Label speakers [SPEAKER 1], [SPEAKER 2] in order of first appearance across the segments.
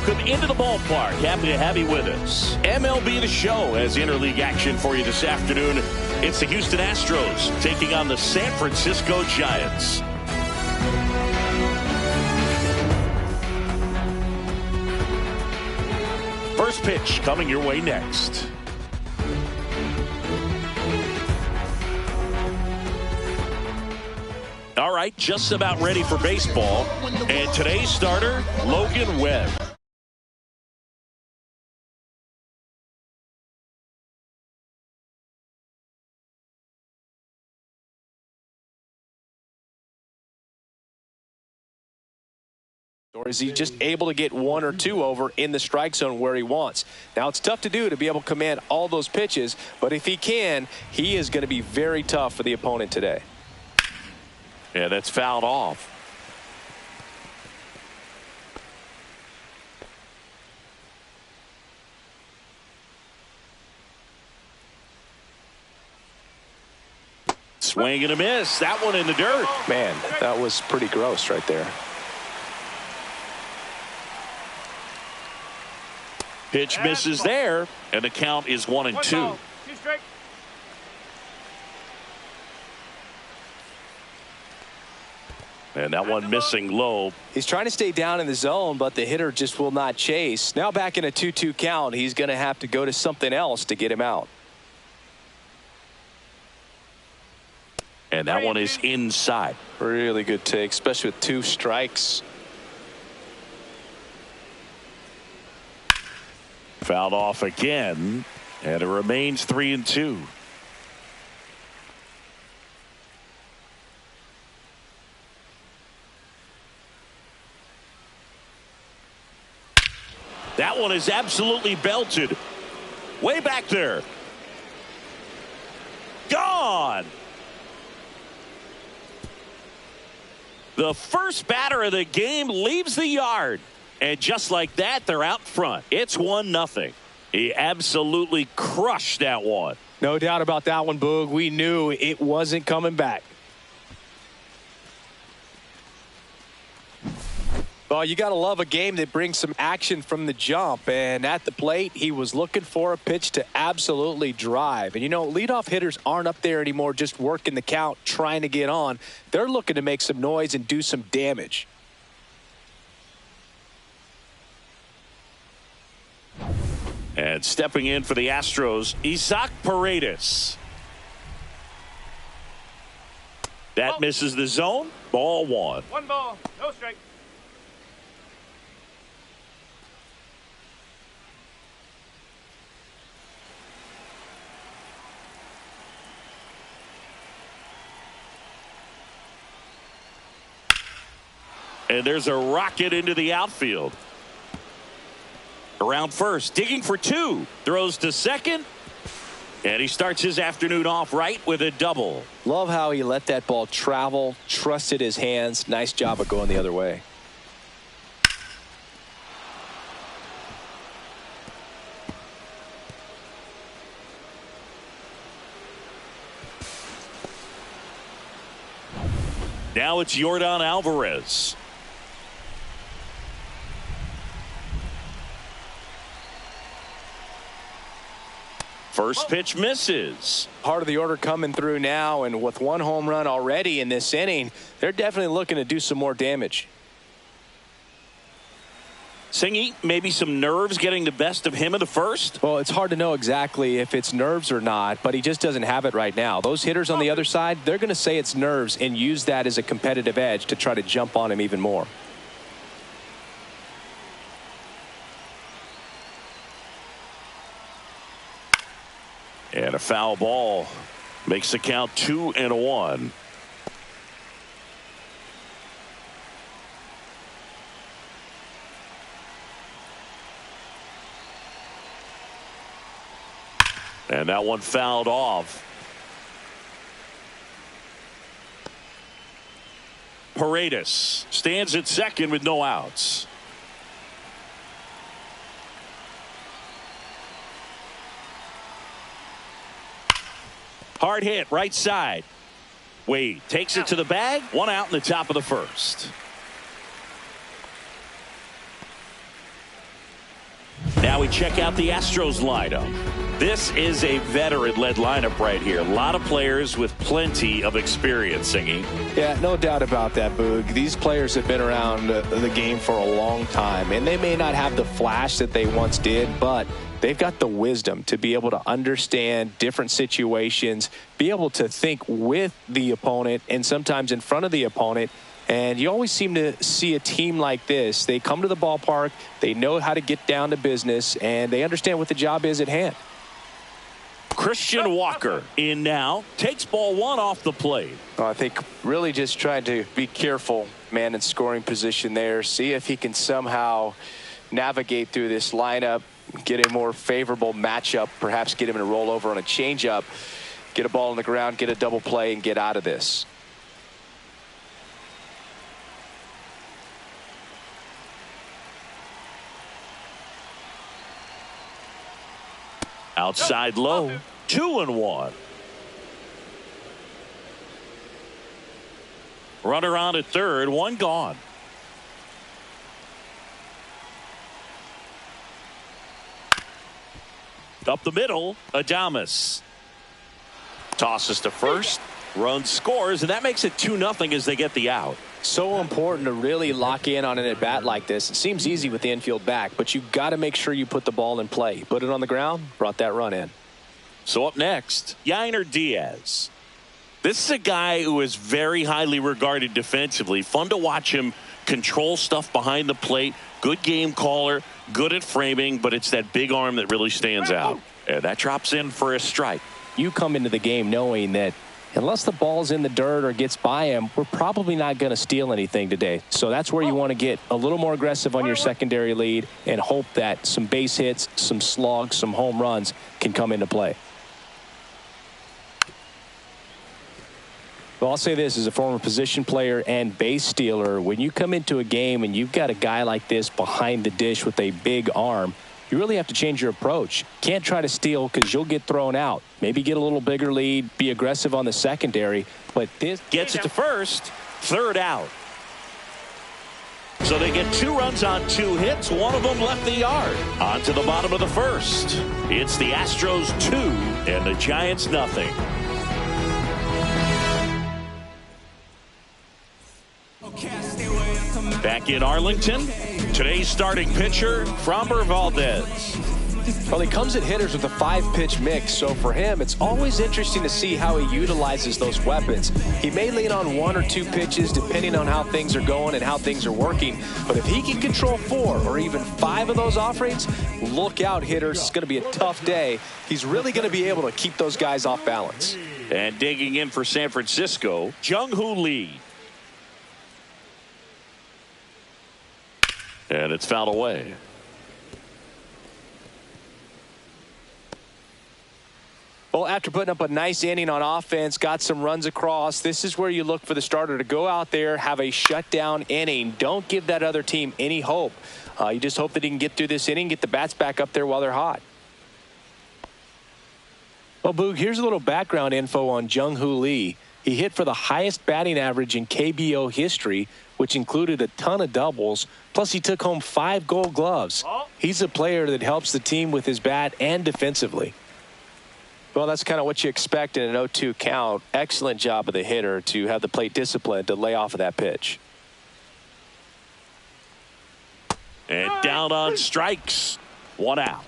[SPEAKER 1] welcome into the ballpark. Happy to have you with us. MLB The Show has interleague action for you this afternoon. It's the Houston Astros taking on the San Francisco Giants. First pitch coming your way next. All right, just about ready for baseball. And today's starter, Logan Webb.
[SPEAKER 2] Or is he just able to get one or two over in the strike zone where he wants? Now, it's tough to do to be able to command all those pitches, but if he can, he is going to be very tough for the opponent today.
[SPEAKER 1] Yeah, that's fouled off. Swing and a miss. That one in the dirt.
[SPEAKER 2] Man, that was pretty gross right there.
[SPEAKER 1] Pitch misses there, and the count is 1-2. And that one missing low.
[SPEAKER 2] He's trying to stay down in the zone, but the hitter just will not chase. Now back in a 2-2 count, he's going to have to go to something else to get him out.
[SPEAKER 1] And that one is inside.
[SPEAKER 2] Really good take, especially with 2 strikes.
[SPEAKER 1] Fouled off again, and it remains 3-2. That one is absolutely belted. Way back there. Gone. The first batter of the game leaves the yard. And just like that, they're out front. It's 1-0. He absolutely crushed that one.
[SPEAKER 2] No doubt about that one, Boog. We knew it wasn't coming back. Well, you got to love a game that brings some action from the jump. And at the plate, he was looking for a pitch to absolutely drive. And, you know, leadoff hitters aren't up there anymore just working the count, trying to get on. They're looking to make some noise and do some damage.
[SPEAKER 1] And stepping in for the Astros, Isaac Paredes. That misses the zone. Ball 1.
[SPEAKER 3] 1 ball, no strike.
[SPEAKER 1] And there's a rocket into the outfield. Around first, digging for 2. Throws to second. And he starts his afternoon off right with a double.
[SPEAKER 2] Love how he let that ball travel, trusted his hands. Nice job of going the other way.
[SPEAKER 1] Now it's Yordan Alvarez. First pitch misses.
[SPEAKER 2] Part of the order coming through now, and with 1 home run already in this inning, they're definitely looking to do some more damage.
[SPEAKER 1] Singy, maybe some nerves getting the best of him in the first?
[SPEAKER 2] Well, it's hard to know exactly if it's nerves or not, but he just doesn't have it right now. Those hitters on the other side, they're going to say it's nerves and use that as a competitive edge to try to jump on him even more.
[SPEAKER 1] And a foul ball makes the count 2-1. And that one fouled off. Paredes stands at second with no outs. Hard hit right side. Wade takes it to the bag. 1 out in the top of the first. Now we check out the Astros lineup. This is a veteran-led lineup right here. A lot of players with plenty of experience, Singing.
[SPEAKER 2] Yeah, no doubt about that, Boog. These players have been around the game for a long time, and they may not have the flash that they once did, but they've got the wisdom to be able to understand different situations, be able to think with the opponent and sometimes in front of the opponent. And you always seem to see a team like this. They come to the ballpark, they know how to get down to business, and they understand what the job is at hand.
[SPEAKER 1] Christian Walker in now, takes ball one off the plate.
[SPEAKER 2] I think really just trying to be careful, man, in scoring position there. See if he can somehow navigate through this lineup, get a more favorable matchup, perhaps get him in a rollover on a changeup, get a ball on the ground, get a double play, and get out of this.
[SPEAKER 1] Outside low, 2-1. Runner on at third, one gone. Up the middle, Adames. Tosses to first, run scores, and that makes it 2-0 as they get the out.
[SPEAKER 2] So important to really lock in on an at-bat like this. It seems easy with the infield back, but you've got to make sure you put the ball in play. Put it on the ground, brought that run in.
[SPEAKER 1] So up next, Yainer Diaz. This is a guy who is very highly regarded defensively. Fun to watch him control stuff behind the plate. Good game caller, good at framing, but it's that big arm that really stands out. And that drops in for a strike.
[SPEAKER 2] You come into the game knowing that unless the ball's in the dirt or gets by him, we're probably not going to steal anything today. So that's where you want to get a little more aggressive on your secondary lead and hope that some base hits, some slugs, some home runs can come into play. Well, I'll say this as a former position player and base stealer. When you come into a game and you've got a guy like this behind the dish with a big arm, you really have to change your approach. Can't try to steal because you'll get thrown out. Maybe get a little bigger lead, be aggressive on the secondary. But this
[SPEAKER 1] gets it to first, third out. So they get 2 runs on 2 hits. One of them left the yard. On to the bottom of the first. It's the Astros 2 and the Giants nothing. Back in Arlington, today's starting pitcher, Framber Valdez.
[SPEAKER 2] Well, he comes at hitters with a 5-pitch mix, so for him, it's always interesting to see how he utilizes those weapons. He may lean on 1 or 2 pitches depending on how things are going and how things are working, but if he can control 4 or even 5 of those offerings, look out, hitters. It's going to be a tough day. He's really going to be able to keep those guys off balance.
[SPEAKER 1] And digging in for San Francisco, Jung-Hoo Lee. And it's fouled away.
[SPEAKER 2] Well, after putting up a nice inning on offense, got some runs across, this is where you look for the starter to go out there, have a shutdown inning. Don't give that other team any hope. You just hope that he can get through this inning, get the bats back up there while they're hot. Well, Boog, here's a little background info on Jung-Hoo Lee. He hit for the highest batting average in KBO history, which included a ton of doubles. Plus, he took home 5 Gold Gloves. He's a player that helps the team with his bat and defensively. Well, that's kind of what you expect in an 0-2 count. Excellent job of the hitter to have the plate discipline to lay off of that pitch.
[SPEAKER 1] And down on strikes. 1 out.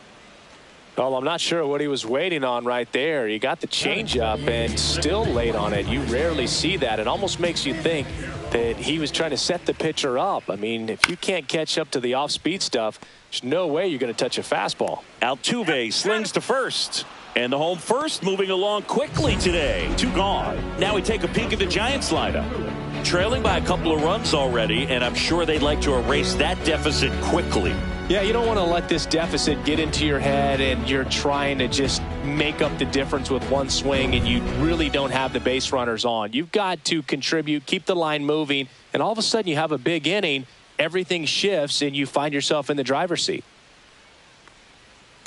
[SPEAKER 2] Well, I'm not sure what he was waiting on right there. He got the changeup and still late on it. You rarely see that. It almost makes you think that he was trying to set the pitcher up. I mean, if you can't catch up to the off-speed stuff, there's no way you're going to touch a fastball.
[SPEAKER 1] Altuve slings to first. And the home first moving along quickly today. 2 gone. Now we take a peek at the Giants lineup. Trailing by a couple of runs already, and I'm sure they'd like to erase that deficit quickly.
[SPEAKER 2] Yeah, you don't want to let this deficit get into your head and you're trying to just make up the difference with one swing and you really don't have the base runners on. You've got to contribute, keep the line moving, and all of a sudden you have a big inning, everything shifts, and you find yourself in the driver's seat.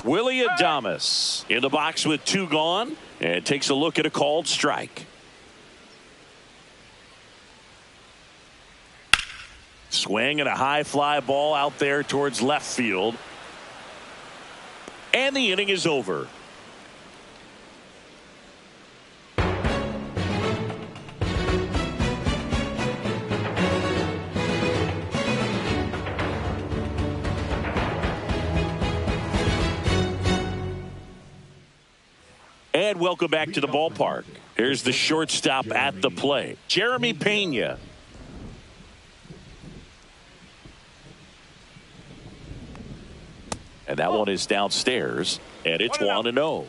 [SPEAKER 1] Willy Adames in the box with 2 gone and takes a look at a called strike. Swing and a high fly ball out there towards left field. And the inning is over. And welcome back to the ballpark. Here's the shortstop at the plate, Jeremy Pena. And that one is downstairs, and it's 1-0.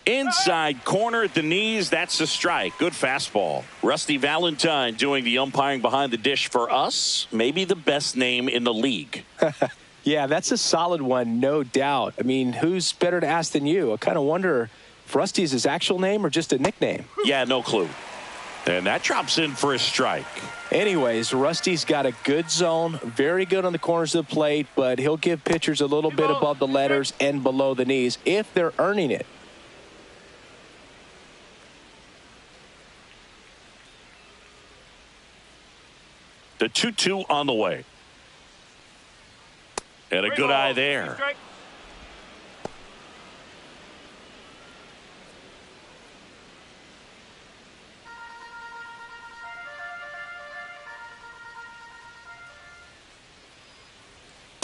[SPEAKER 1] Inside corner at the knees. That's a strike. Good fastball. Rusty Valentine doing the umpiring behind the dish for us. Maybe the best name in the league.
[SPEAKER 2] Yeah, that's a solid one, no doubt. I mean, who's better to ask than you? I kind of wonder if Rusty is his actual name or just a nickname.
[SPEAKER 1] Yeah, no clue. And that drops in for a strike.
[SPEAKER 2] Anyways, Rusty's got a good zone, very good on the corners of the plate, but he'll give pitchers a little bit above the letters and below the knees if they're earning it.
[SPEAKER 1] The 2-2 on the way. And a good eye there.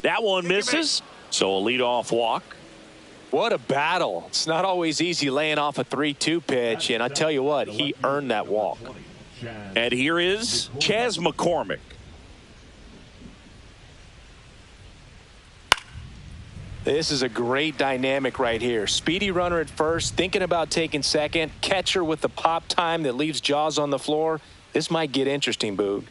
[SPEAKER 1] That one misses, so a leadoff walk.
[SPEAKER 2] What a battle. It's not always easy laying off a 3-2 pitch, and I tell you what, he earned that walk.
[SPEAKER 1] And here is Chas McCormick.
[SPEAKER 2] This is a great dynamic right here. Speedy runner at first, thinking about taking second. Catcher with the pop time that leaves Jaws on the floor. This might get interesting, Boog.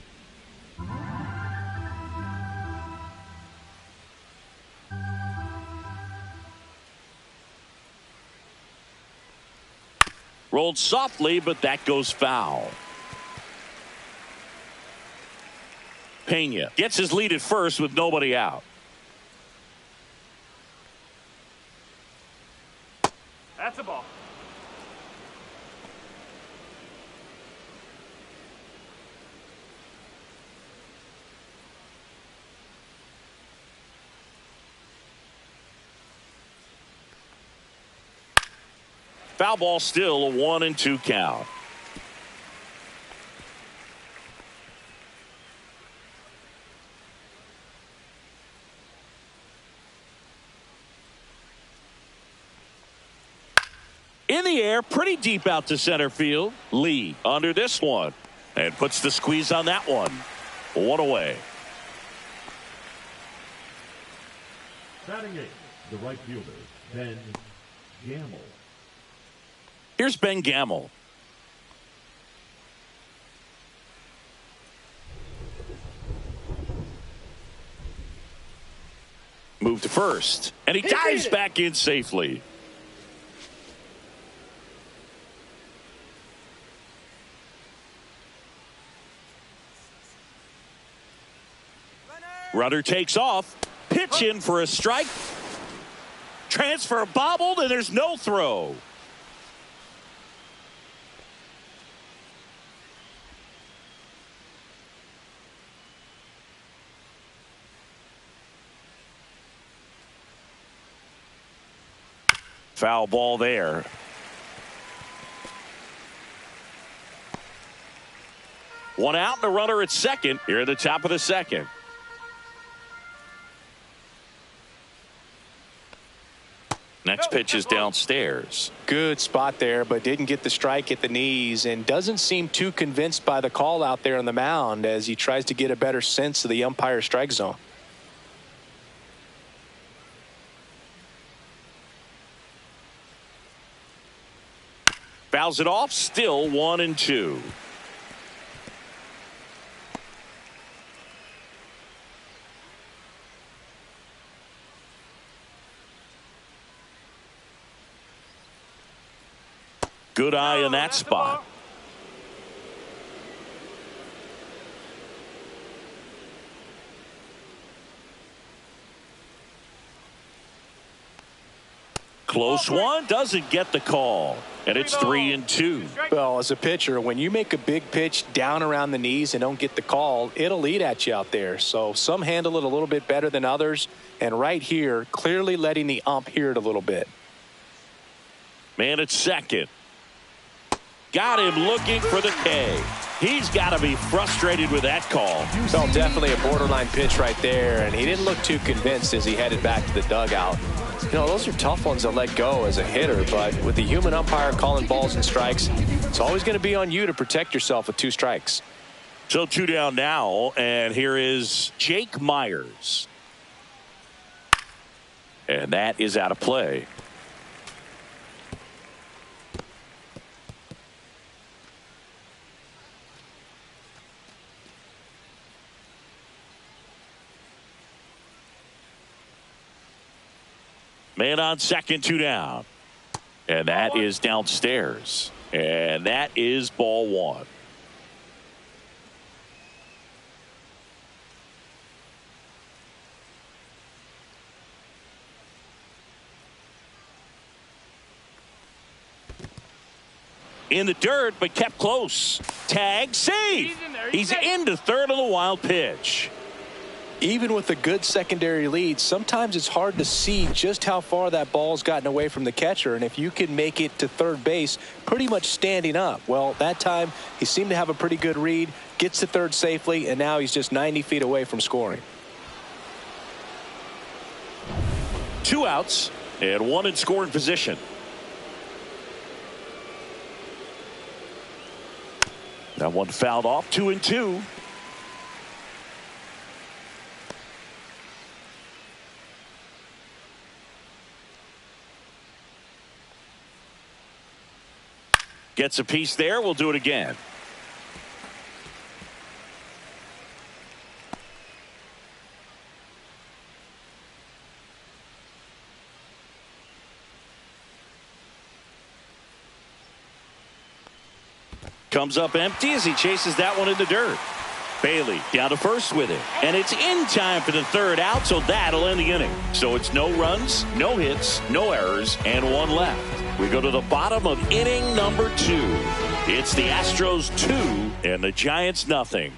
[SPEAKER 1] Rolled softly, but that goes foul. Pena gets his lead at first with nobody out.
[SPEAKER 3] That's a ball.
[SPEAKER 1] Foul ball, still a 1-2 count. In the air, pretty deep out to center field. Lee under this one and puts the squeeze on that one. One away.
[SPEAKER 4] Batting eighth, the right fielder, Ben Gamble.
[SPEAKER 1] Here's Ben Gamble. Move to first, and he dives back in safely. Runner takes off. Pitch in for a strike. Transfer bobbled, and there's no throw. Foul ball there. One out and a runner at second here at the top of the second. Next pitch is downstairs.
[SPEAKER 2] Good spot there, but didn't get the strike at the knees and doesn't seem too convinced by the call out there on the mound as he tries to get a better sense of the umpire's strike zone.
[SPEAKER 1] Fouls it off, still 1-2. Good eye in that spot. Close one, doesn't get the call. And it's 3-2.
[SPEAKER 2] Well, as a pitcher, when you make a big pitch down around the knees and don't get the call, it'll eat at you out there. So some handle it a little bit better than others. And right here, clearly letting the ump hear it a little bit.
[SPEAKER 1] Man at second. Got him looking for the K. He's got to be frustrated with that call.
[SPEAKER 2] Well, definitely a borderline pitch right there, and he didn't look too convinced as he headed back to the dugout. You know, those are tough ones to let go as a hitter, but with the human umpire calling balls and strikes, it's always going to be on you to protect yourself with 2 strikes.
[SPEAKER 1] So 2 down now, and here is Jake Myers. And that is out of play. Man on second, 2 down. And that is downstairs. And that is ball 1. In the dirt, but kept close. Tag, save. He's into third on the wild pitch.
[SPEAKER 2] Even with a good secondary lead, sometimes it's hard to see just how far that ball's gotten away from the catcher. And if you can make it to third base pretty much standing up, well, that time he seemed to have a pretty good read, gets to third safely, and now he's just 90 feet away from scoring.
[SPEAKER 1] 2 outs and 1 in scoring position. That one fouled off. 2-2. Gets a piece there. We'll do it again. Comes up empty as he chases that one in the dirt. Bailey down to first with it. And it's in time for the 3rd out, so that'll end the inning. So it's no runs, no hits, no errors, and 1 left. We go to the bottom of inning number 2. It's the Astros 2 and the Giants nothing.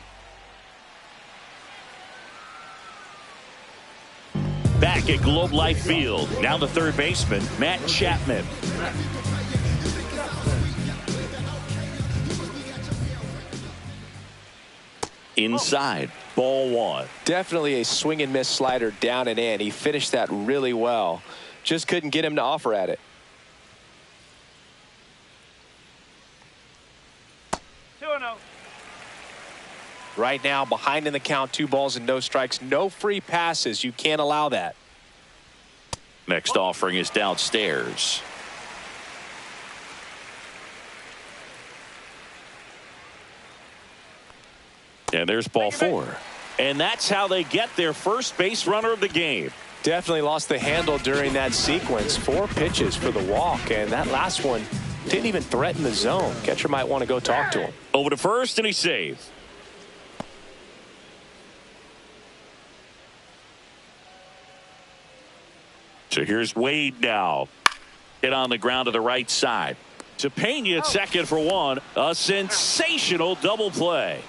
[SPEAKER 1] Back at Globe Life Field. Now the third baseman, Matt Chapman. Inside, ball 1.
[SPEAKER 2] Definitely a swing and miss slider down and in. He finished that really well. Just couldn't get him to offer at it.
[SPEAKER 3] 2-0.
[SPEAKER 2] Right now, behind in the count, 2 balls and no strikes, no free passes. You can't allow that.
[SPEAKER 1] Next offering is downstairs. And there's ball 4. And that's how they get their first base runner of the game.
[SPEAKER 2] Definitely lost the handle during that sequence. 4 pitches for the walk, and that last one didn't even threaten the zone. Catcher might want to go talk to him.
[SPEAKER 1] Over to first, and he saved. So here's Wade now. Hit on the ground to the right side. To Pena at second for 1. A sensational double play.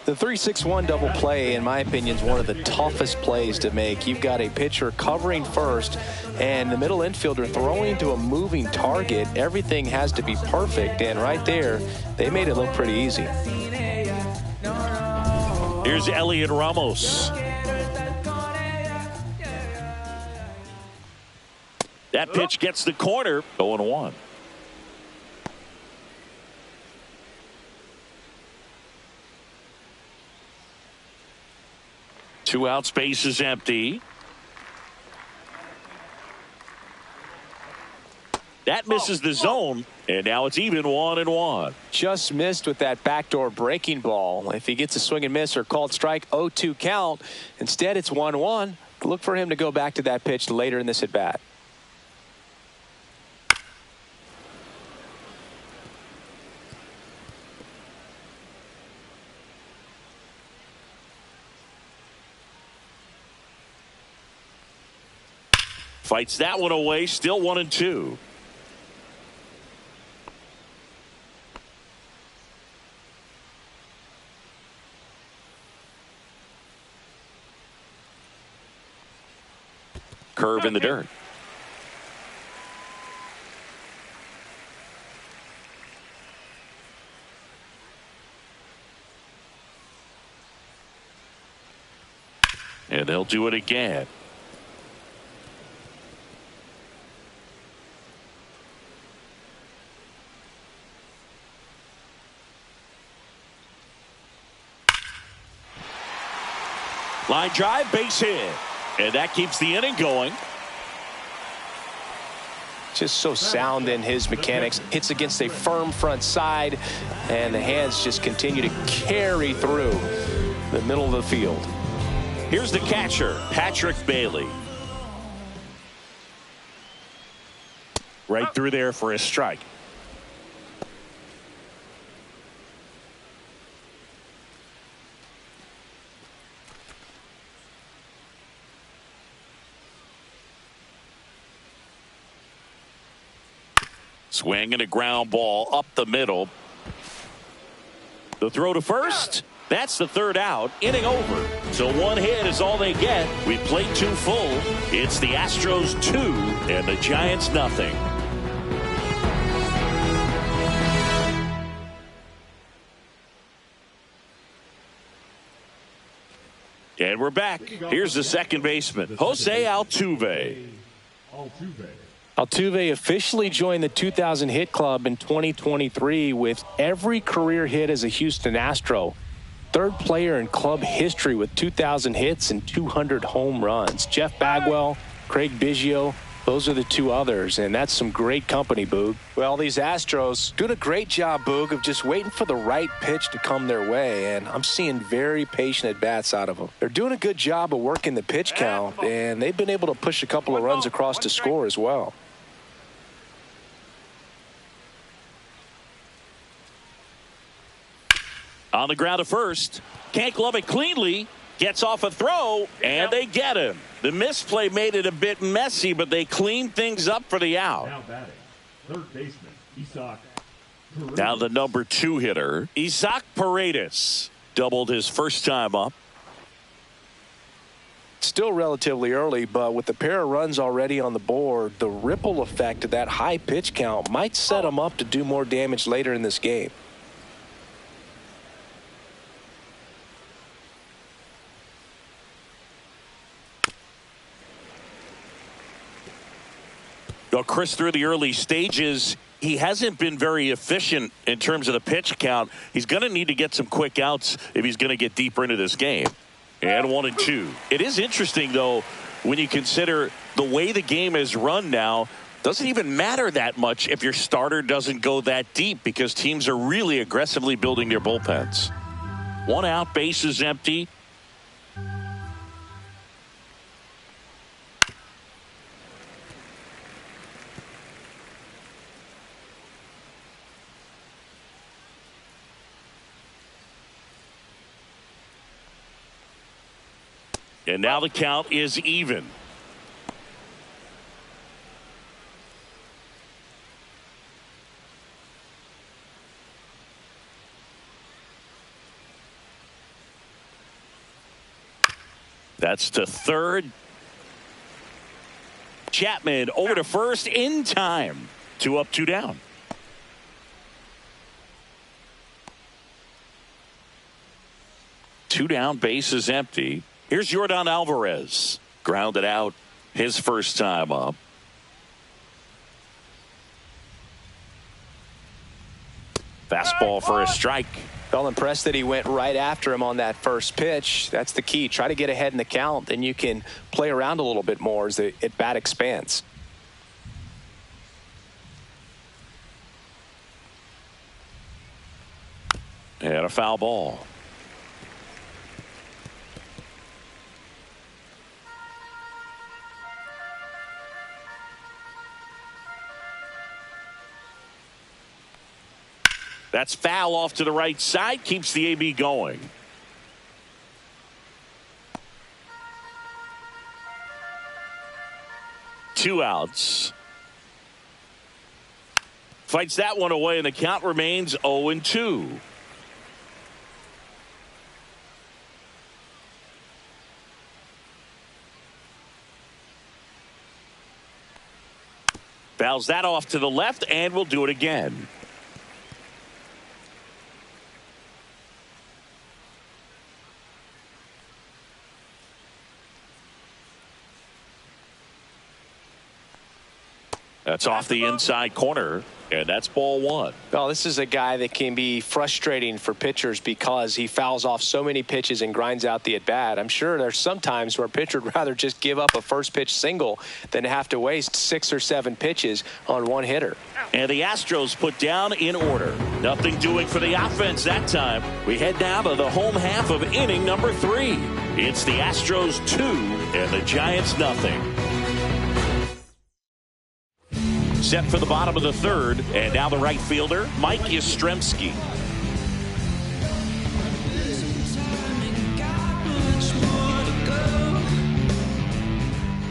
[SPEAKER 2] The 3-6-1 double play, in my opinion, is one of the toughest plays to make. You've got a pitcher covering first and the middle infielder throwing to a moving target. Everything has to be perfect, and right there, they made it look pretty easy.
[SPEAKER 1] Here's Elliot Ramos. That pitch gets the corner. 0-1. Two out, space is empty. That misses the zone, and now it's even 1-1.
[SPEAKER 2] Just missed with that backdoor breaking ball. If he gets a swing and miss or called strike, 0-2 count. Instead, it's 1-1. Look for him to go back to that pitch later in this at bat.
[SPEAKER 1] Fights that one away, still 1-2. Curve in the dirt. And they'll do it again. Line drive, base hit. And that keeps the inning going.
[SPEAKER 2] Just so sound in his mechanics. Hits against a firm front side, and the hands just continue to carry through the middle of the field.
[SPEAKER 1] Here's the catcher, Patrick Bailey. Right through there for a strike. Swing and a ground ball up the middle. The throw to first. That's the third out. Inning over. So one hit is all they get. We played 2 full. It's the Astros 2 and the Giants nothing. And we're back. Here's the second baseman, Jose Altuve.
[SPEAKER 2] Altuve officially joined the 2,000 hit club in 2023 with every career hit as a Houston Astro. Third player in club history with 2,000 hits and 200 home runs. Jeff Bagwell, Craig Biggio, those are the 2 others, and that's some great company, Boog. Well, these Astros doing a great job, Boog, of just waiting for the right pitch to come their way, and I'm seeing very patient at-bats out of them. They're doing a good job of working the pitch count, and they've been able to push a couple of runs across to score as well.
[SPEAKER 1] On the ground to first. Can't glove it cleanly. Gets off a throw, and they get him. The misplay made it a bit messy, but they cleaned things up for the out.
[SPEAKER 4] Now batting, third baseman, Isaac.
[SPEAKER 1] Now the number 2 hitter, Isaac Paredes. Doubled his first time up.
[SPEAKER 2] Still relatively early, but with the pair of runs already on the board, the ripple effect of that high pitch count might set them up to do more damage later in this game.
[SPEAKER 1] Well, Chris, through the early stages, he hasn't been very efficient in terms of the pitch count. He's going to need to get some quick outs if he's going to get deeper into this game. And 1-2. It is interesting, though, when you consider the way the game is run now. Doesn't even matter that much if your starter doesn't go that deep because teams are really aggressively building their bullpens. 1 out, base is empty. And now the count is even. That's to third. Chapman over to first in time. 2 up, 2 down. Two down, base is empty. Here's Yordan Alvarez. Grounded out his first time up. Fastball for a strike.
[SPEAKER 2] Felt impressed that he went right after him on that first pitch. That's the key. Try to get ahead in the count, then you can play around a little bit more as the at-bat expands.
[SPEAKER 1] And a foul ball. That's foul off to the right side. Keeps the AB going. 2 outs. Fights that one away, and the count remains 0-2. Fouls that off to the left, and we'll do it again. That's off the inside corner, and that's ball 1.
[SPEAKER 2] Well, this is a guy that can be frustrating for pitchers because he fouls off so many pitches and grinds out the at-bat. I'm sure there's some times where a pitcher would rather just give up a first-pitch single than have to waste 6 or 7 pitches on one hitter.
[SPEAKER 1] And the Astros put down in order. Nothing doing for the offense that time. We head now to the home half of inning number 3. It's the Astros 2 and the Giants nothing. Set for the bottom of the 3rd, and now the right fielder, Mike Yastrzemski.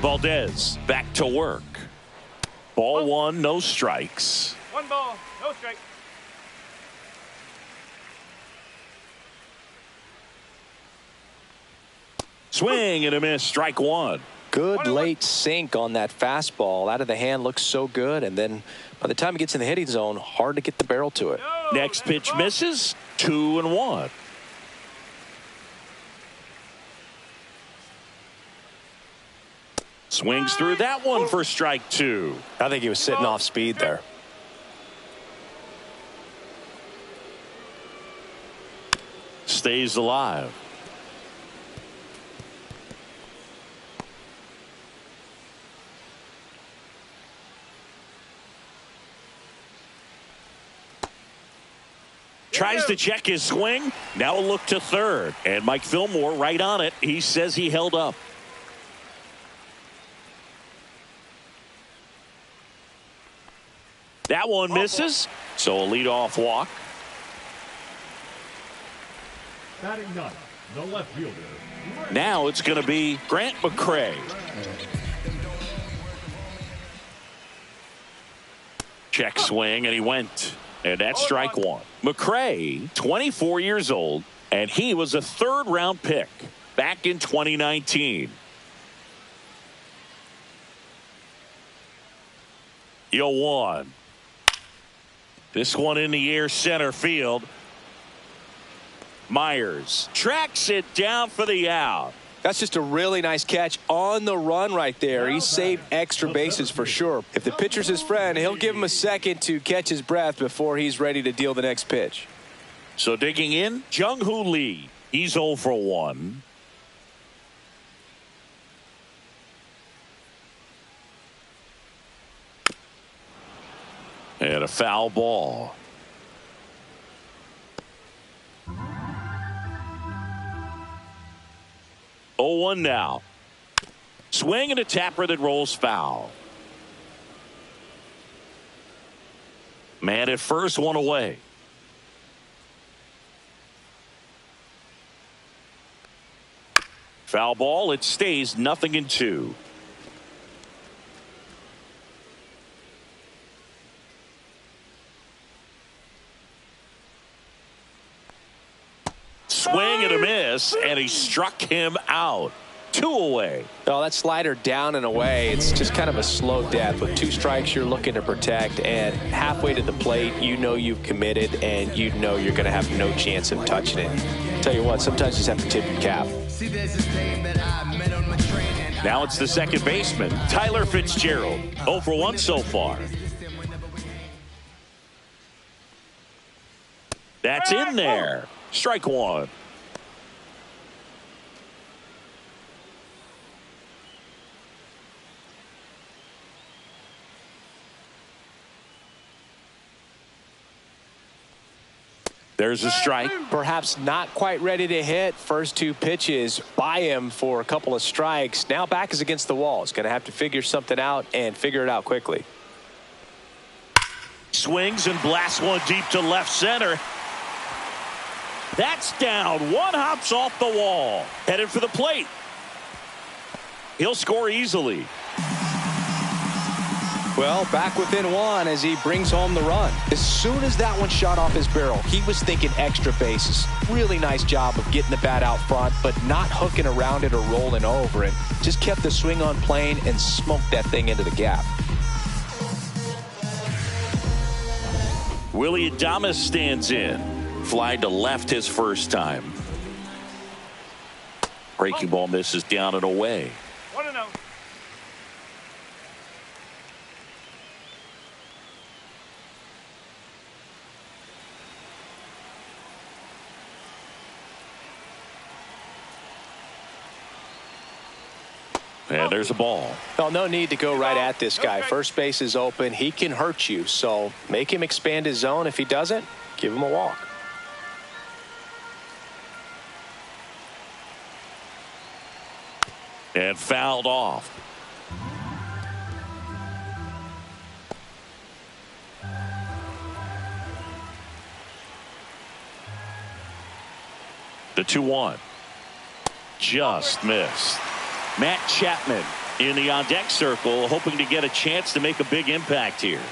[SPEAKER 1] Valdez back to work. Ball 1, no strikes.
[SPEAKER 3] 1 ball, no strike.
[SPEAKER 1] Swing and a miss, strike 1.
[SPEAKER 2] Good late sink on that fastball. Out of the hand looks so good, and then by the time it gets in the hitting zone, hard to get the barrel to it.
[SPEAKER 1] Next pitch misses, 2-1. Swings through that one for strike 2.
[SPEAKER 2] I think he was sitting off speed there.
[SPEAKER 1] Stays alive. Tries to check his swing. Now a look to 3rd. And Mike Fillmore right on it. He says he held up. That one misses. So a leadoff walk.
[SPEAKER 4] Batting ninth, the left fielder.
[SPEAKER 1] Now it's going to be Grant McCray. Check swing, and he went. And that's strike 1. McCray, 24 years old, and he was a 3rd-round pick back in 2019. 0-1. This one in the air, center field. Myers tracks it down for the out.
[SPEAKER 2] That's just a really nice catch on the run right there. He saved extra bases for sure. If the pitcher's his friend, he'll give him a second to catch his breath before he's ready to deal the next pitch.
[SPEAKER 1] So digging in, Jung-Hoo Lee. He's 0 for 1. And a foul ball. 0-1 now. Swing and a tapper that rolls foul. Man at first, one away. Foul ball. It stays 0-2. Swing and a miss, and he struck him out. 2 away.
[SPEAKER 2] Oh, that slider down and away. It's just kind of a slow death. With 2 strikes, you're looking to protect, and halfway to the plate, you know you've committed, and you know you're going to have no chance of touching it. Tell you what, sometimes you just have to tip your cap.
[SPEAKER 1] Now it's the second baseman, Tyler Fitzgerald. 0 for 1 so far. That's in there. Strike 1. There's a strike.
[SPEAKER 2] Perhaps not quite ready to hit. First 2 pitches by him for a couple of strikes. Now back is against the wall. He's going to have to figure something out and figure it out quickly.
[SPEAKER 1] Swings and blasts one deep to left center. That's down. One hops off the wall. Headed for the plate. He'll score easily.
[SPEAKER 2] Well, back within one as he brings home the run. As soon as that one shot off his barrel, he was thinking extra bases. Really nice job of getting the bat out front, but not hooking around it or rolling over it. Just kept the swing on plane and smoked that thing into the gap.
[SPEAKER 1] Willie Adames stands in. Fly to left his first time. Breaking ball misses down and away.
[SPEAKER 3] 1-0.
[SPEAKER 1] And there's a ball.
[SPEAKER 2] Well, no need to go right at this guy. First base is open. He can hurt you. So make him expand his zone. If he doesn't, give him a walk.
[SPEAKER 1] And fouled off. The 2-1. Just missed. Matt Chapman in the on-deck circle, hoping to get a chance to make a big impact here.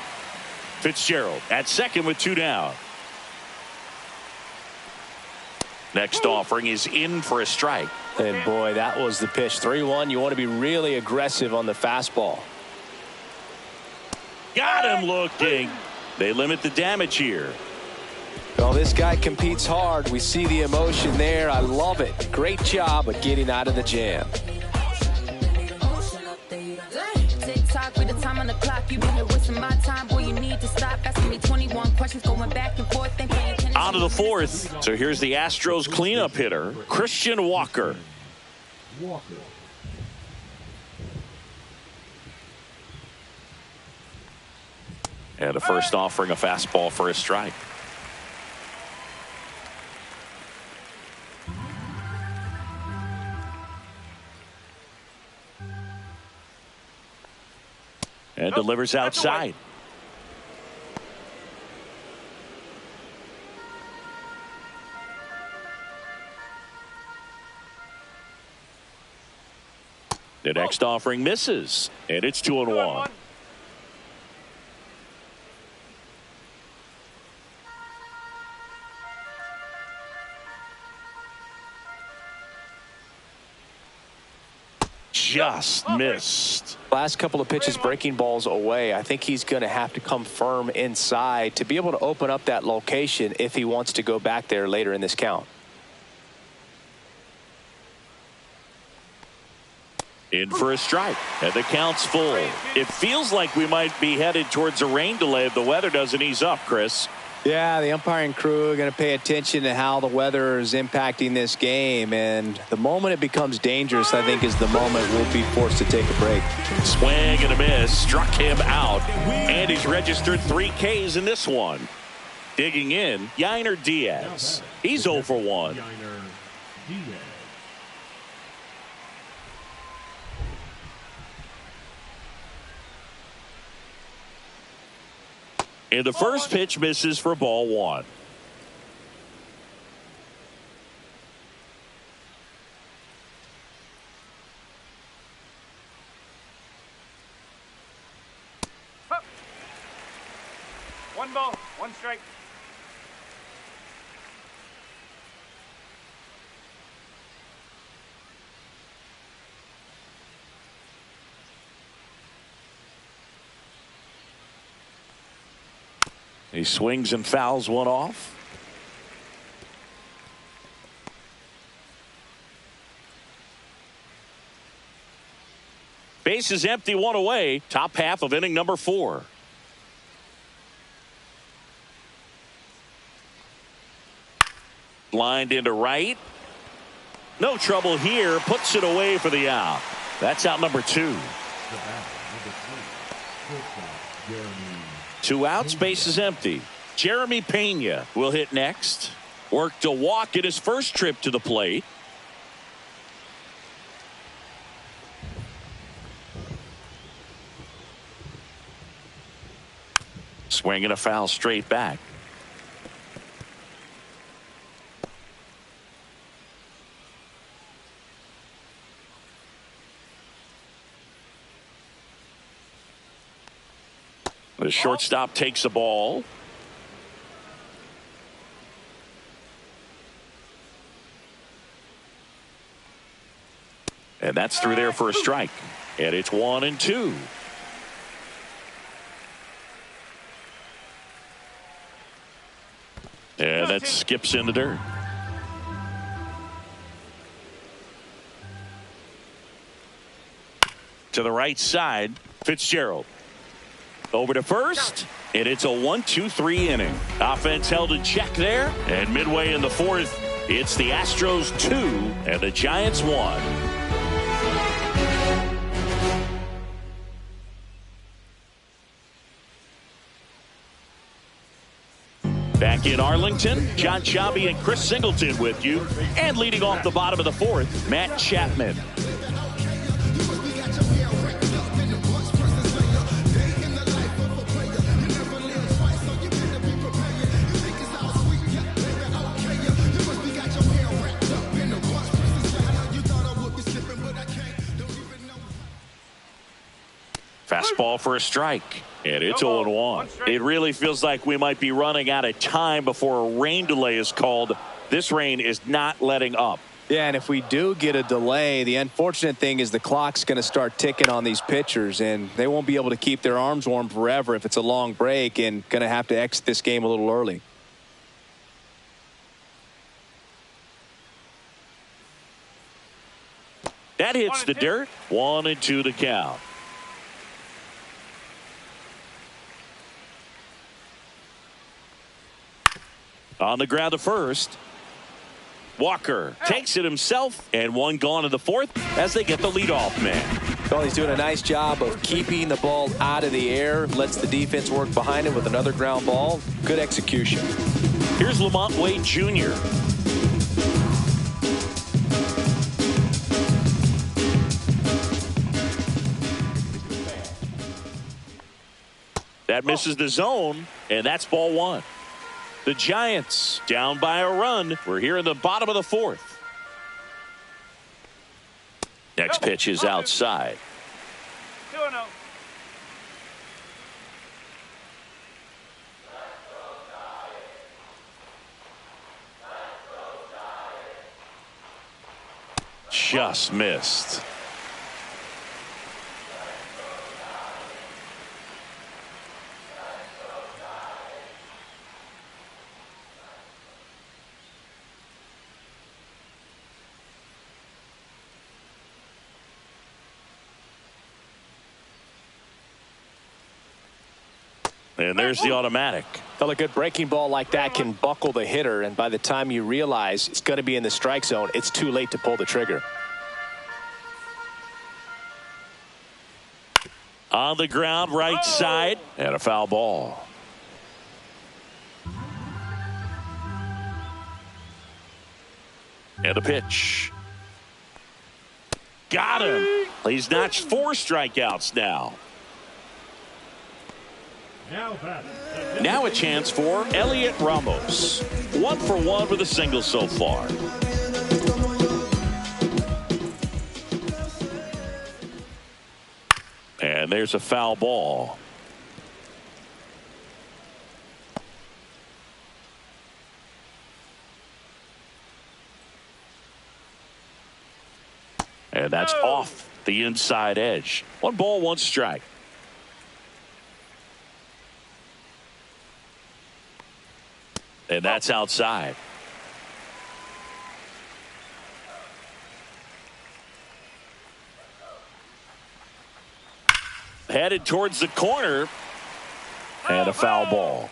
[SPEAKER 1] Fitzgerald at second with 2 down. Next offering is in for a strike.
[SPEAKER 2] And boy, that was the pitch. 3-1. You want to be really aggressive on the fastball.
[SPEAKER 1] Got him looking. They limit the damage here.
[SPEAKER 2] Well, this guy competes hard. We see the emotion there. I love it. Great job of getting out of the jam.
[SPEAKER 5] Tick-tock with the time on the clock. You've been here wasting my time. Boy, you need to stop asking me 21 questions, going back and forth.
[SPEAKER 1] On to the fourth. So here's the Astros cleanup hitter, Christian Walker. And a first offering a fastball for a strike. And delivers outside. The next offering misses, and it's 2-1. Just missed.
[SPEAKER 2] Last couple of pitches breaking balls away. I think he's going to have to come firm inside to be able to open up that location if he wants to go back there later in this count.
[SPEAKER 1] In for a strike, and the count's full. It feels like we might be headed towards a rain delay if the weather doesn't ease up, Chris.
[SPEAKER 2] Yeah, the umpiring crew are going to pay attention to how the weather is impacting this game, and the moment it becomes dangerous, I think, is the moment we'll be forced to take a break.
[SPEAKER 1] Swing and a miss, struck him out, and he's registered 3 Ks in this one. Digging in, Yainer Diaz. He's 0 for 1. And the first pitch misses for ball 1.
[SPEAKER 3] One ball, 1 strike.
[SPEAKER 1] He swings and fouls one off. Base is empty, 1 away. Top half of inning number 4. Lined into right. No trouble here. Puts it away for the out. That's out number 2. 2 outs, base is empty. Jeremy Pena will hit next. Worked a walk in his first trip to the plate. Swing and a foul straight back. The shortstop takes the ball. And that's through there for a strike. And it's 1-2. And that skips in the dirt. To the right side, Fitzgerald. Over to first, and it's a 1-2-3 inning. Offense held in check there, and midway in the fourth, it's the Astros 2 and the Giants 1. Back in Arlington, John Sciambi and Chris Singleton with you. And leading off the bottom of the fourth, Matt Chapman. Fastball for a strike. And it's 0-1. It really feels like we might be running out of time before a rain delay is called. This rain is not letting up.
[SPEAKER 2] Yeah, and if we do get a delay, the unfortunate thing is the clock's going to start ticking on these pitchers, and they won't be able to keep their arms warm forever if it's a long break, and going to have to exit this game a little early.
[SPEAKER 1] That hits the dirt. 1-2 the count. On the ground to first. Walker takes it himself, and one gone in the fourth as they get the leadoff man.
[SPEAKER 2] Well, he's doing a nice job of keeping the ball out of the air, lets the defense work behind it with another ground ball. Good execution.
[SPEAKER 1] Here's Lamont Wade Jr. That misses the zone, and that's ball one. The Giants down by a run. We're here in the bottom of the fourth. Next pitch is outside.
[SPEAKER 3] 2-0.
[SPEAKER 1] Just missed. And there's the automatic.
[SPEAKER 2] Well, a good breaking ball like that can buckle the hitter, and by the time you realize it's going to be in the strike zone, it's too late to pull the trigger.
[SPEAKER 1] On the ground, right side, and a foul ball. And a pitch. Got him. He's notched 4 strikeouts now. Now a chance for Elliot Ramos. 1 for 1 with a single so far. And there's a foul ball. And that's off the inside edge. 1 ball, 1 strike. And that's outside. Headed towards the corner. And a foul ball.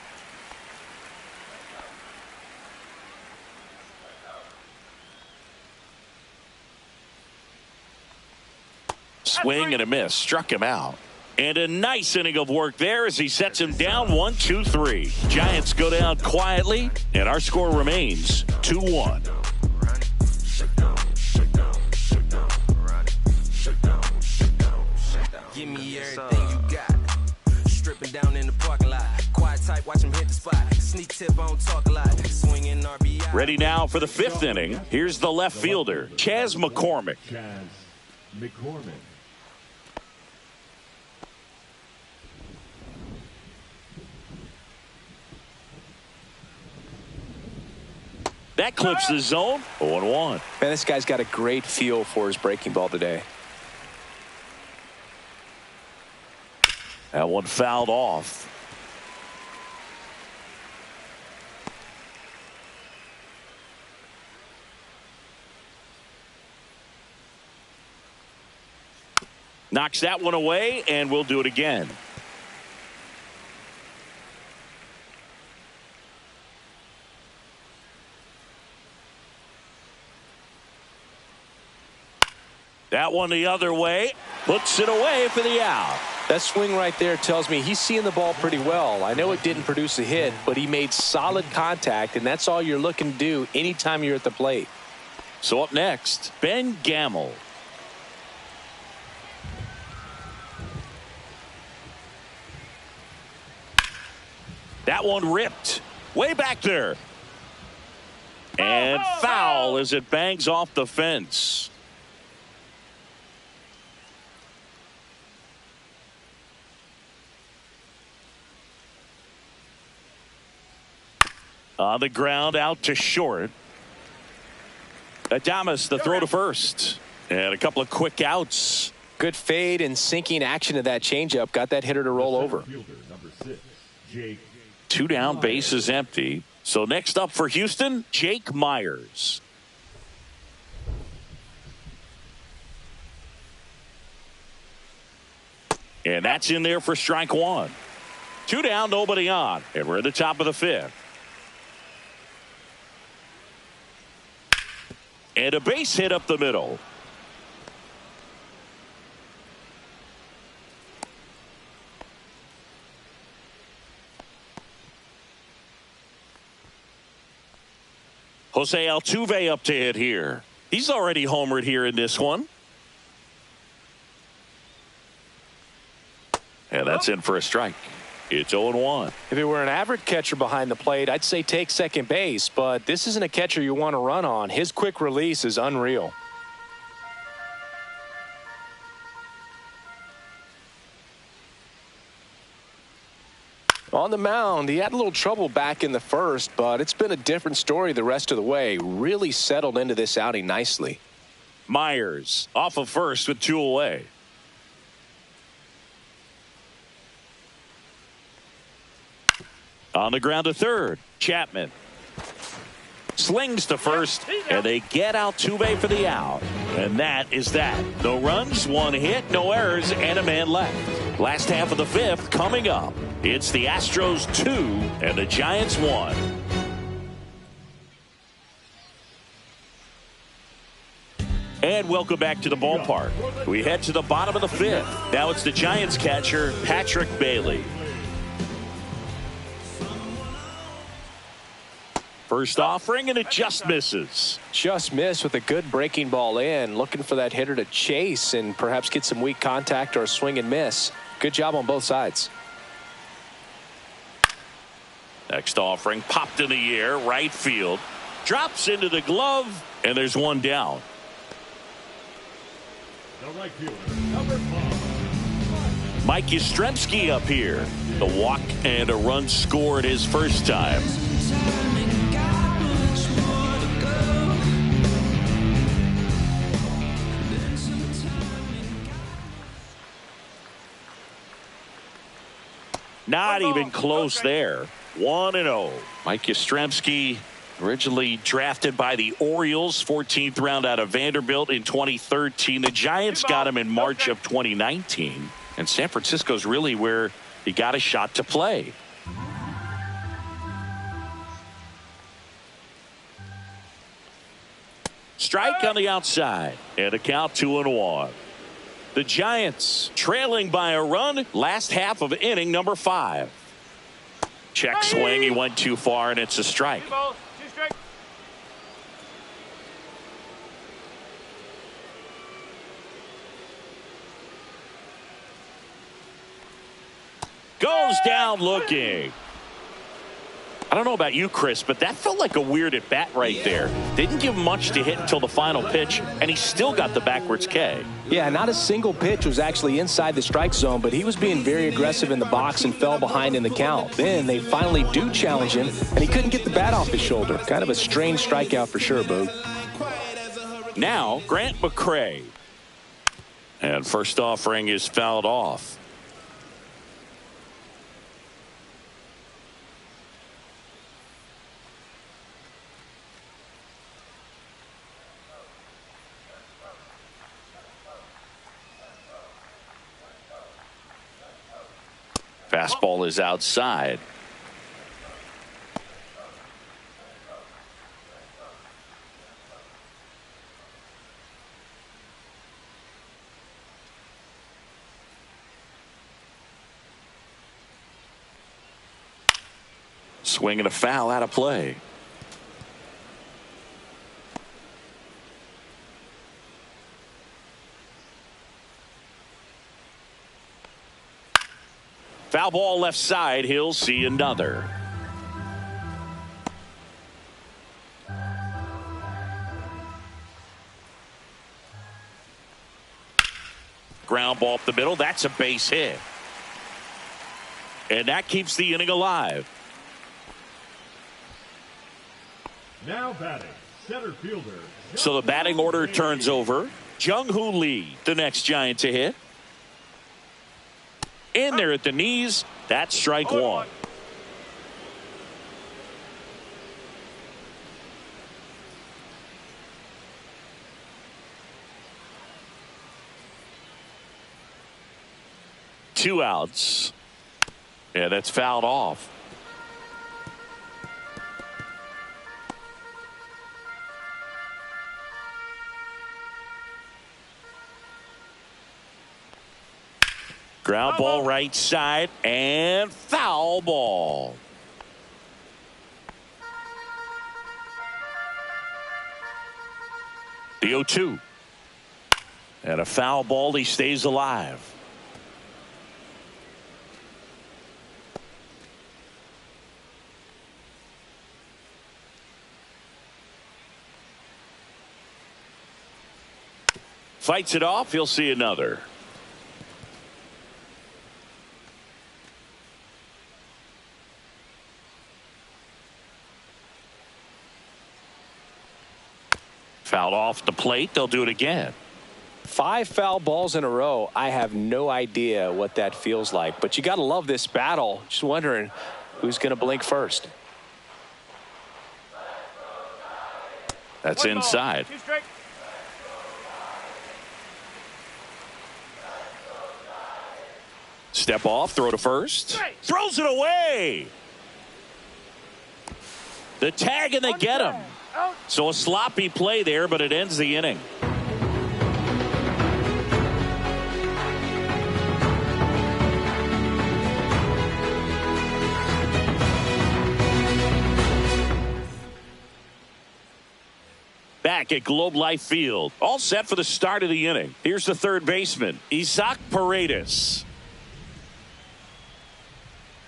[SPEAKER 1] Swing and a miss. Struck him out. And a nice inning of work there as he sets him down 1-2-3. Giants go down quietly, and our score remains 2-1.
[SPEAKER 6] Give me everything you got. Stripping down in the parking lot. Quiet type, watch him hit the spot. Sneak tip on talk a lot. Swinging RBI.
[SPEAKER 1] Ready now for the 5th inning. Here's the left fielder, Chas McCormick.
[SPEAKER 4] Chas McCormick.
[SPEAKER 1] That clips the zone. 0-1.
[SPEAKER 2] Man, this guy's got a great feel for his breaking ball today.
[SPEAKER 1] That one fouled off. Knocks that one away, and we'll do it again. That one the other way. Puts it away for the out.
[SPEAKER 2] That swing right there tells me he's seeing the ball pretty well. I know it didn't produce a hit, but he made solid contact, and that's all you're looking to do anytime you're at the plate.
[SPEAKER 1] So up next, Ben Gamble. That one ripped way back there. And foul as it bangs off the fence. On the ground, out to short. Adames, the throw to first. And a couple of quick outs.
[SPEAKER 2] Good fade and sinking action of that changeup. Got that hitter to roll over.
[SPEAKER 1] Two down, bases empty. So next up for Houston, Jake Myers. And that's in there for strike one. Two down, nobody on. And we're at the top of the fifth. And a base hit up the middle. Jose Altuve up to hit here. He's already homered here in this one. And that's in for a strike. It's 0-1.
[SPEAKER 2] If it were an average catcher behind the plate, I'd say take second base, but this isn't a catcher you want to run on. His quick release is unreal. On the mound, he had a little trouble back in the first, but it's been a different story the rest of the way. Really settled into this outing nicely.
[SPEAKER 1] Myers off of first with two away. On the ground to third, Chapman. Slings to first, and they get Altuve for the out. And that is that. No runs, one hit, no errors, and a man left. Last half of the fifth coming up. It's the Astros 2 and the Giants 1. And welcome back to the ballpark. We head to the bottom of the fifth. Now it's the Giants catcher, Patrick Bailey. First offering, and it just misses.
[SPEAKER 2] Just missed with a good breaking ball in. Looking for that hitter to chase and perhaps get some weak contact or a swing and miss. Good job on both sides.
[SPEAKER 1] Next offering, popped in the air, right field. Drops into the glove, and there's one down.
[SPEAKER 4] The right fielder, number 5.
[SPEAKER 1] Mike Yastrzemski up here. The walk and a run scored his first time. Not even close there. 1-0. Mike Yastrzemski, originally drafted by the Orioles, 14th round out of Vanderbilt in 2013. The Giants got him in March of 2019. And San Francisco's really where he got a shot to play. Strike on the outside. And a count 2-1. The Giants trailing by a run. Last half of inning number 5. Check swing. He went too far, and it's a strike. Goes down looking. I don't know about you, Chris, but that felt like a weird at bat right there. Didn't give much to hit until the final pitch, and he still got the backwards K.
[SPEAKER 2] Yeah, not a single pitch was actually inside the strike zone, but he was being very aggressive in the box and fell behind in the count. Then they finally do challenge him, and he couldn't get the bat off his shoulder. Kind of a strange strikeout for sure, Boog.
[SPEAKER 1] Now, Grant McCray. And first offering is fouled off. Fastball is outside. Swing and a foul out of play. Foul ball left side. He'll see another. Ground ball up the middle. That's a base hit. And that keeps the inning alive.
[SPEAKER 4] Now batting, center fielder.
[SPEAKER 1] So the batting order turns over. Jung-Hoo Lee, the next Giant to hit. In there at the knees. That's strike one. Two outs. Yeah, that's fouled off. Ground ball right side and foul ball. The 0-2. And a foul ball. He stays alive. Fights it off. He'll see another. Fouled off the plate. They'll do it again.
[SPEAKER 2] 5 foul balls in a row. I have no idea what that feels like, but you got to love this battle. Just wondering who's going to blink first.
[SPEAKER 1] That's inside. Step off, throw to first. Throws it away. The tag and they get him. So a sloppy play there, but it ends the inning. Back at Globe Life Field. All set for the start of the inning. Here's the third baseman, Isaac Paredes.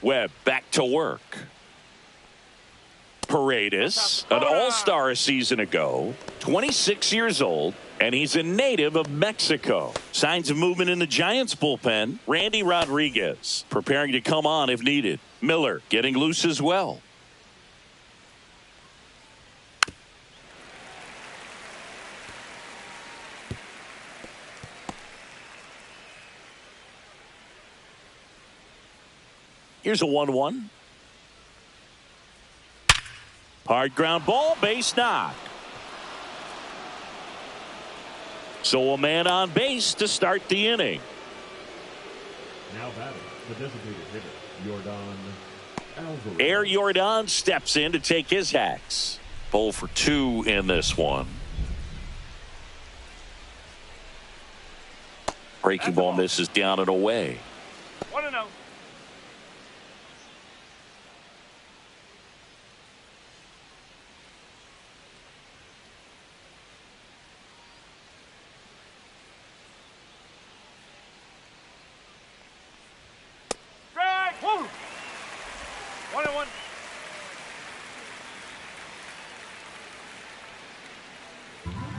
[SPEAKER 1] Webb back to work. Paredes, an all-star a season ago, 26 years old, and he's a native of Mexico. Signs of movement in the Giants bullpen. Randy Rodriguez preparing to come on if needed. Miller getting loose as well. Here's a 1-1. Hard ground ball, base knock. So a man on base to start the inning.
[SPEAKER 4] Now batting, the designated hitter, Yordan Alvarez.
[SPEAKER 1] Air Yordan steps in to take his hacks. 0 for 2 in this one. Breaking ball misses down and away.
[SPEAKER 3] 1-0.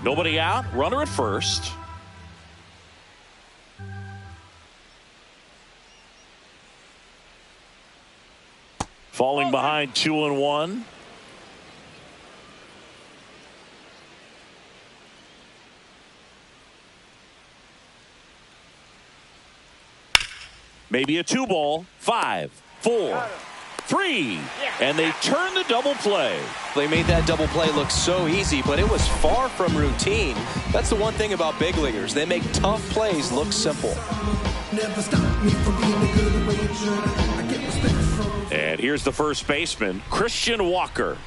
[SPEAKER 1] Nobody out. Runner at first. Falling behind 2-1. Maybe a 2-ball. 5, 4, 3. And they turn the double play.
[SPEAKER 2] They made that double play look so easy, but it was far from routine. That's the one thing about big leaguers. They make tough plays look simple.
[SPEAKER 1] And here's the first baseman, Christian Walker.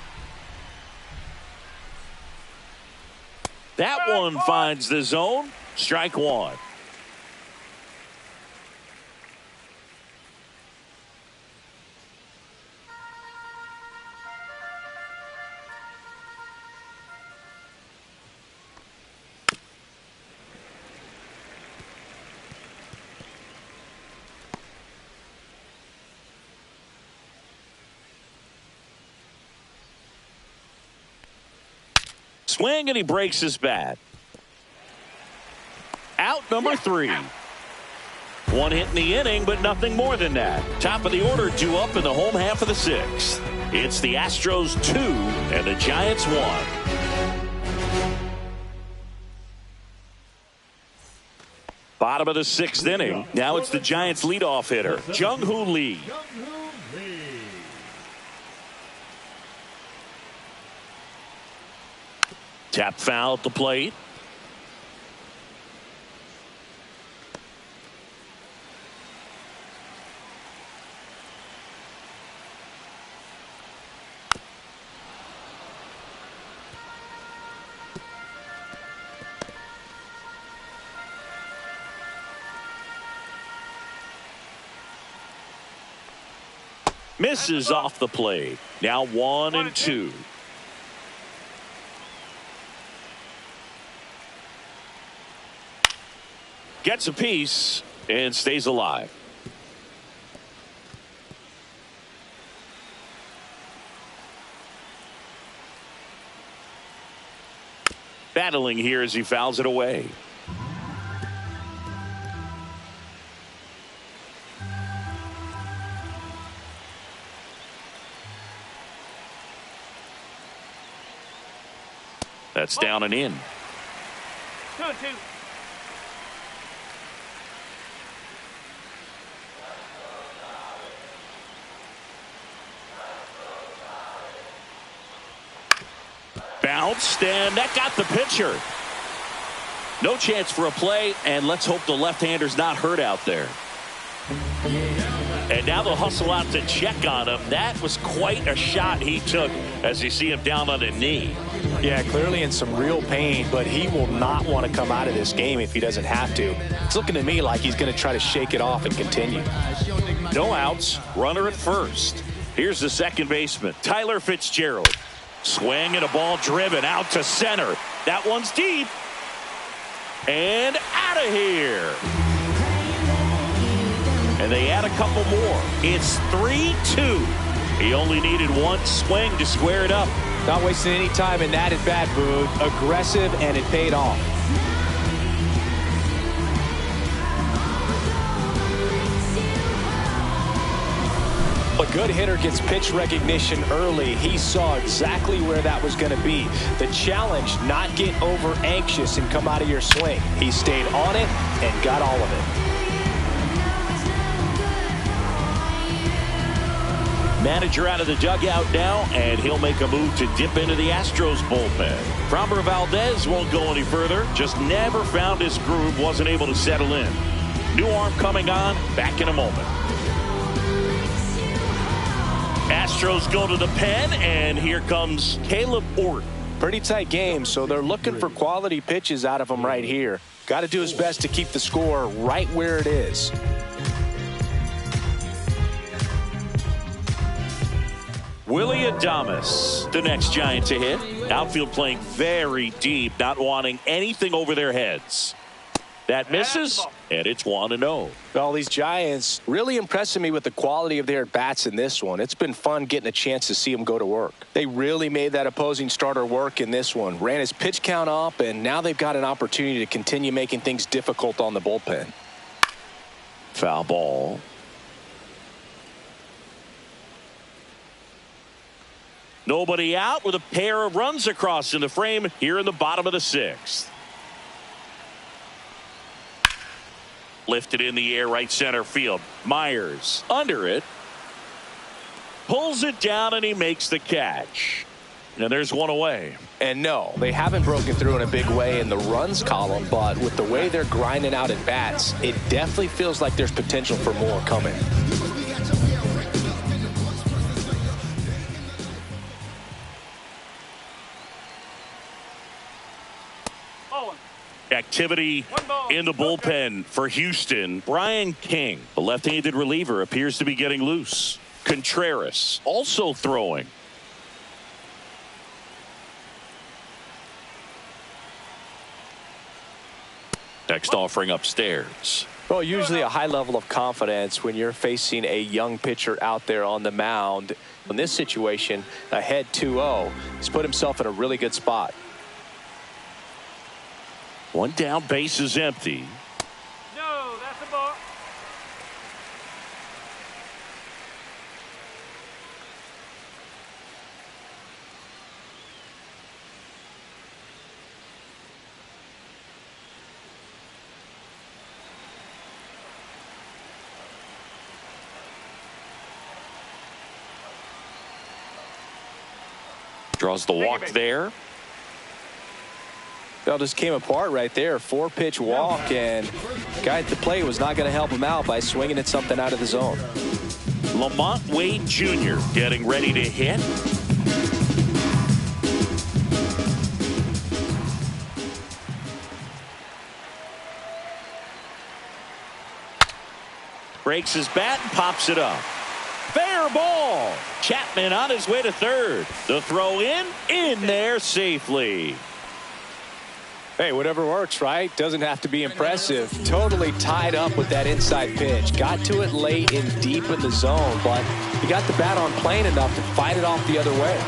[SPEAKER 1] That one finds the zone. Strike one. Swing, and he breaks his bat. Out number 3. One hit in the inning, but nothing more than that. Top of the order due up in the home half of the 6th. It's the Astros 2 and the Giants 1. Bottom of the 6th inning. Now it's the Giants leadoff hitter, Jung-Hoo Lee. Tap foul at the plate. Misses off the plate. Now 1-2. Gets a piece and stays alive. Battling here as he fouls it away. That's down and in.
[SPEAKER 3] 2-2.
[SPEAKER 1] Bounced, and that got the pitcher. No chance for a play, and let's hope the left-hander's not hurt out there. And now they'll hustle out to check on him. That was quite a shot he took as you see him down on a knee.
[SPEAKER 2] Yeah, clearly in some real pain, but he will not want to come out of this game if he doesn't have to. It's looking to me like he's going to try to shake it off and continue.
[SPEAKER 1] No outs, runner at first. Here's the second baseman, Tyler Fitzgerald. Swing and a ball driven out to center. That one's deep. And out of here. And they add a couple more. It's 3-2. He only needed one swing to square it up.
[SPEAKER 2] Not wasting any time in that at bat, Boog. Aggressive, and it paid off. A good hitter gets pitch recognition early. He saw exactly where that was going to be. The challenge, not get over anxious and come out of your swing. He stayed on it and got all of it.
[SPEAKER 1] Manager out of the dugout now, and he'll make a move to dip into the Astros bullpen. Framber Valdez won't go any further. Just never found his groove, wasn't able to settle in. New arm coming on, back in a moment. Astros go to the pen, and here comes Caleb Ort.
[SPEAKER 2] Pretty tight game, so they're looking for quality pitches out of him right here. Got to do his best to keep the score right where it is.
[SPEAKER 1] Willie Adames, the next Giant to hit. Outfield playing very deep, not wanting anything over their heads. That misses, and it's 1-0.
[SPEAKER 2] Well, these Giants really impressing me with the quality of their bats in this one. It's been fun getting a chance to see them go to work. They really made that opposing starter work in this one. Ran his pitch count up, and now they've got an opportunity to continue making things difficult on the bullpen.
[SPEAKER 1] Foul ball. Nobody out with a pair of runs across in the frame here in the bottom of the 6th. Lifted in the air, right center field. Myers under it. Pulls it down, and he makes the catch. And there's one away.
[SPEAKER 2] And no, they haven't broken through in a big way in the runs column, but with the way they're grinding out at bats, it definitely feels like there's potential for more coming.
[SPEAKER 1] Activity in the bullpen for Houston. Brian King, the left-handed reliever, appears to be getting loose. Contreras also throwing. Next offering upstairs.
[SPEAKER 2] Well, usually a high level of confidence when you're facing a young pitcher out there on the mound. In this situation, ahead 2-0, he's put himself in a really good spot.
[SPEAKER 1] One down, base is empty.
[SPEAKER 3] No, that's a ball.
[SPEAKER 1] Draws the walk there.
[SPEAKER 2] Well, just came apart right there. 4-pitch walk, and guy at the plate was not going to help him out by swinging at something out of the zone.
[SPEAKER 1] Lamont Wade Jr. getting ready to hit. Breaks his bat and pops it up. Fair ball. Chapman on his way to third. The throw in there safely.
[SPEAKER 2] Hey, whatever works, right? Doesn't have to be impressive. Totally tied up with that inside pitch. Got to it late and deep in the zone, but he got the bat on plane enough to fight it off the other way.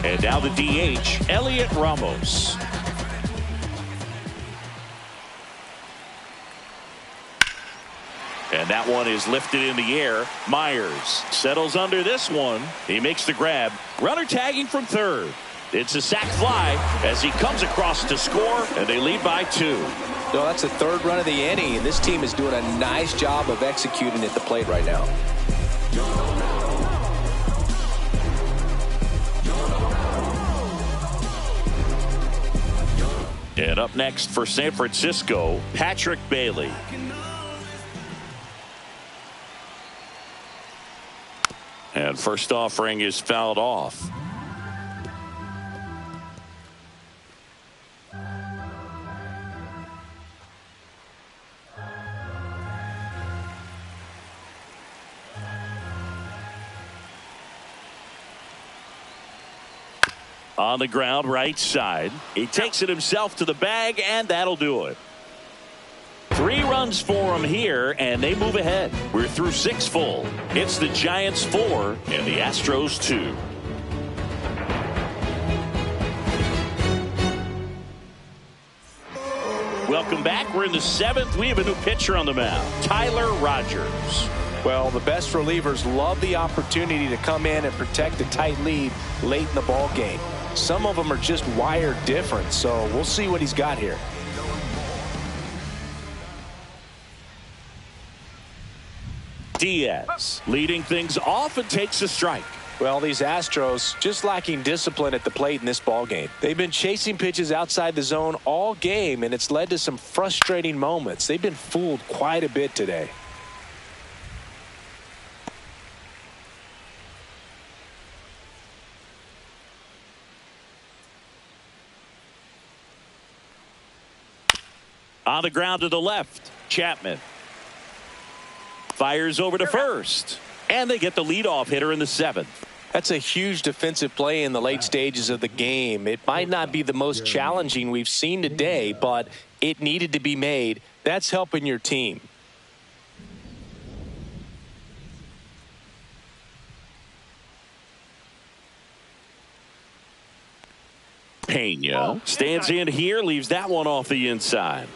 [SPEAKER 1] And now the DH, Elliot Ramos. And that one is lifted in the air. Myers settles under this one. He makes the grab. Runner tagging from third. It's a sac fly as he comes across to score, and they lead by 2.
[SPEAKER 2] No, that's the third run of the inning, and this team is doing a nice job of executing at the plate right now.
[SPEAKER 1] And up next for San Francisco, Patrick Bailey. And first offering is fouled off. On the ground, right side. He takes it himself to the bag, and that'll do it. 3 runs for him here, and they move ahead. We're through 6 full. It's the Giants 4 and the Astros 2. Welcome back. We're in the 7th. We have a new pitcher on the mound, Tyler Rogers.
[SPEAKER 2] Well, the best relievers love the opportunity to come in and protect a tight lead late in the ball game. Some of them are just wired different, so we'll see what he's got here.
[SPEAKER 1] Diaz leading things off and takes a strike.
[SPEAKER 2] Well, these Astros just lacking discipline at the plate in this ball game. They've been chasing pitches outside the zone all game, and it's led to some frustrating moments. They've been fooled quite a bit today.
[SPEAKER 1] On the ground to the left, Chapman fires over to first, and they get the leadoff hitter in the 7th.
[SPEAKER 2] That's a huge defensive play in the late stages of the game. It might not be the most challenging we've seen today, but it needed to be made. That's helping your team.
[SPEAKER 1] Pena stands in here, leaves that one off the inside.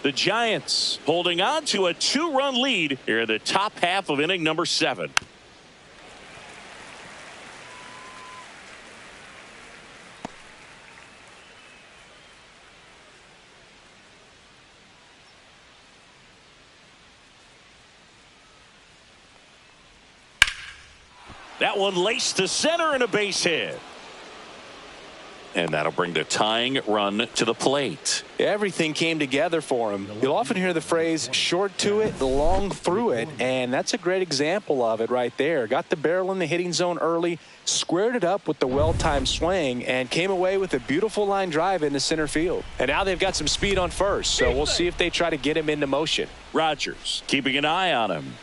[SPEAKER 1] The Giants holding on to a 2-run lead here in the top half of inning number 7. That one laced to center and a base hit. And that'll bring the tying run to the plate.
[SPEAKER 2] Everything came together for him. You'll often hear the phrase short to it, long through it, and that's a great example of it right there. Got the barrel in the hitting zone early, squared it up with the well-timed swing, and came away with a beautiful line drive into center field. And now they've got some speed on first, so we'll see if they try to get him into motion.
[SPEAKER 1] Rogers keeping an eye on him.